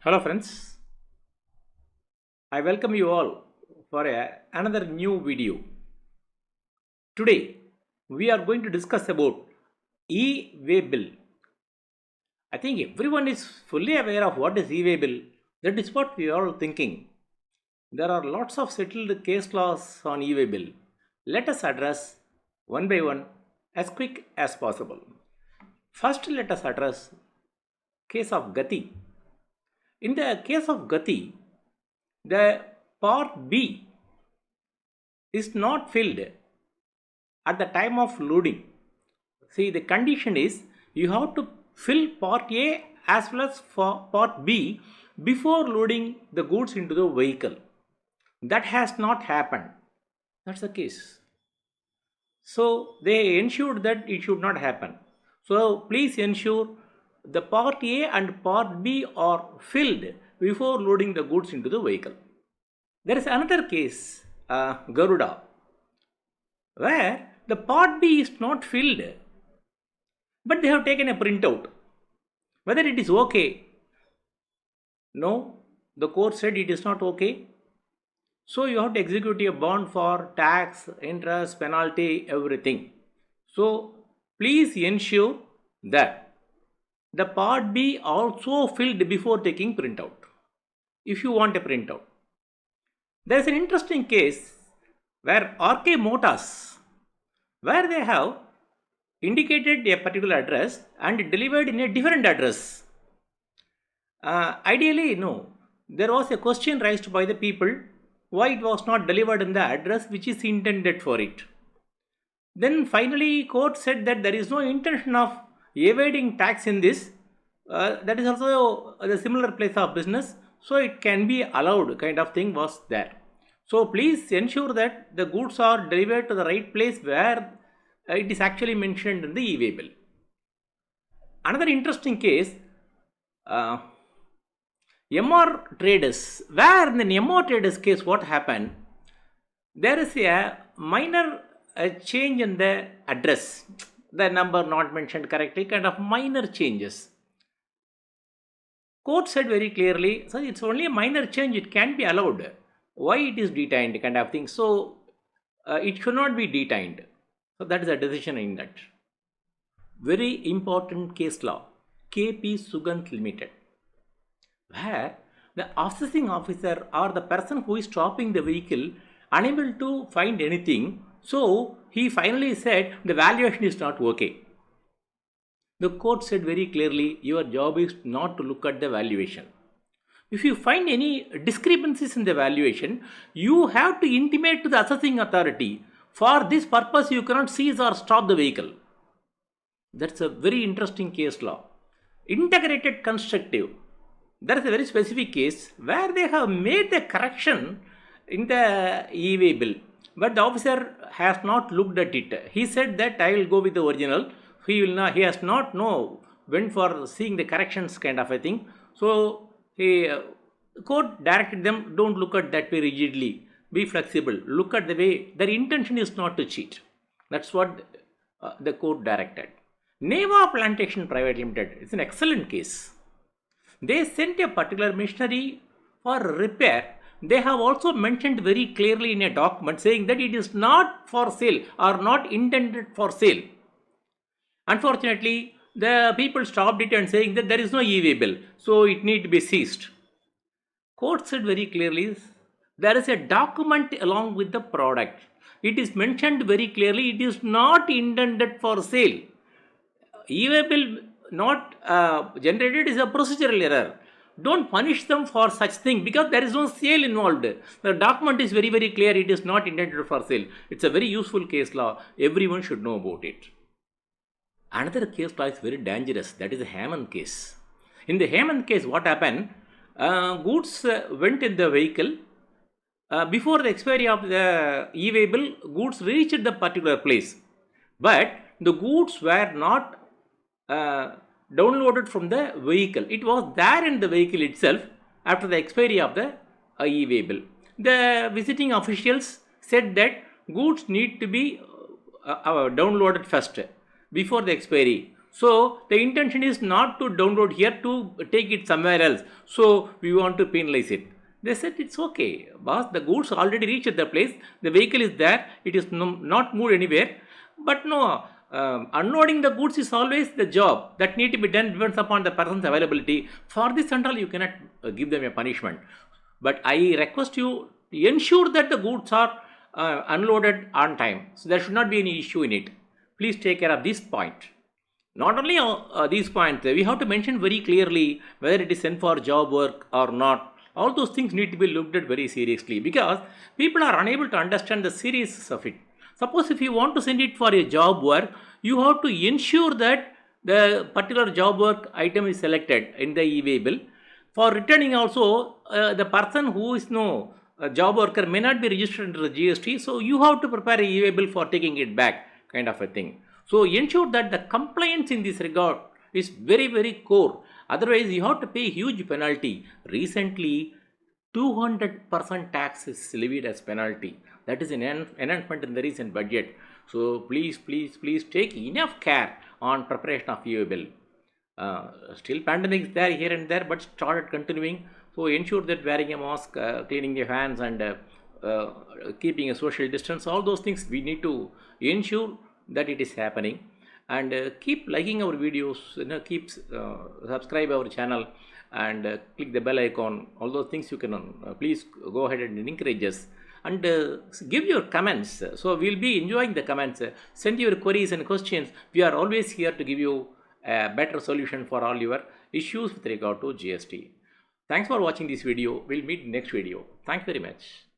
Hello friends, I welcome you all for another new video. Today we are going to discuss about e-Waybill. I think everyone is fully aware of what is e-Waybill. That is what we are all thinking. There are lots of settled case laws on e-Waybill. Let us address one by one as quick as possible. First, let us address case of Gati. In the case of Gati, the part B is not filled at the time of loading. See, the condition is you have to fill part A as well as for part B before loading the goods into the vehicle. That has not happened. That's the case. So they ensured that it should not happen. So please ensure the part A and part B are filled before loading the goods into the vehicle. There is another case, Garuda, where the part B is not filled, but they have taken a printout. Whether it is okay? No, the court said it is not okay. So you have to execute a bond for tax, interest, penalty, everything. So please ensure that the part B also filled before taking printout, if you want a printout. There is an interesting case where RK Motors, where they have indicated a particular address and delivered in a different address. Ideally, no. There was a question raised by the people why it was not delivered in the address which is intended for it. Then finally court said that there is no intention of evading tax in this. That is also a similar place of business, so it can be allowed kind of thing was there. So please ensure that the goods are delivered to the right place where it is actually mentioned in the e-Waybill. Another interesting case, MR traders, where in the MR traders case what happened, there is a minor change in the address, the number not mentioned correctly, kind of minor changes. Court said very clearly, so it's only a minor change, it can be allowed. Why it is detained kind of thing, so it should not be detained. So that is a decision in that. Very important case law, KP Sugant Limited, where the assessing officer or the person who is stopping the vehicle unable to find anything, so he finally said the valuation is not okay. The court said very clearly, your job is not to look at the valuation. If you find any discrepancies in the valuation, you have to intimate to the assessing authority. For this purpose, you cannot seize or stop the vehicle. That's a very interesting case law. Integrated constructive. There is a very specific case where they have made the correction in the e-Waybill, but the officer has not looked at it. He said that I will go with the original. He has not went for seeing the corrections kind of a thing. So court directed them, don't look at that way rigidly. Be flexible. Look at the way their intention is not to cheat. That's what the court directed. Neva Plantation Private Limited. It's an excellent case. They sent a particular machinery for repair. They have also mentioned very clearly in a document saying that it is not for sale or not intended for sale. Unfortunately, the people stopped it and saying that there is no e-Waybill, so it need to be seized. Court said very clearly, there is a document along with the product. It is mentioned very clearly, it is not intended for sale. E-Waybill not generated is a procedural error. Don't punish them for such thing because there is no sale involved. The document is very, very clear, it is not intended for sale. It's a very useful case law. Everyone should know about it. Another case law is very dangerous. That is the Hammond case. In the Hammond case, what happened? Goods went in the vehicle. Before the expiry of the e-Waybill, goods reached the particular place. But the goods were not downloaded from the vehicle. It was there in the vehicle itself after the expiry of the e-Waybill. The visiting officials said that goods need to be downloaded first before the expiry. So the intention is not to download here, to take it somewhere else. So we want to penalize it. They said it's okay, boss. The goods already reached the place. The vehicle is there. It is not moved anywhere. But no, unloading the goods is always the job that need to be done, depends upon the person's availability. For this and all, you cannot give them a punishment. But I request you to ensure that the goods are unloaded on time. So there should not be any issue in it. Please take care of this point. Not only these points, we have to mention very clearly whether it is sent for job work or not. All those things need to be looked at very seriously, because people are unable to understand the seriousness of it. Suppose if you want to send it for a job work, you have to ensure that the particular job work item is selected in the e-Waybill. For returning also, the person who is no job worker may not be registered under the GST, so you have to prepare a e-Waybill for taking it back, kind of a thing. So ensure that the compliance in this regard is very, very core. Otherwise, you have to pay huge penalty. Recently, 200% tax is levied as penalty. That is an enhancement in the recent budget. So please, please, please take enough care on preparation of e-Waybill. Still pandemic is there here and there, but started continuing. So ensure that wearing a mask, cleaning your hands, and keeping a social distance, all those things we need to ensure that it is happening. And keep liking our videos, keep subscribe our channel, and click the bell icon. All those things you can please go ahead and encourage us, and give your comments. So we'll be enjoying the comments. Send your queries and questions. We are always here to give you a better solution for all your issues with regard to GST. Thanks for watching this video. We'll meet next video. Thanks very much.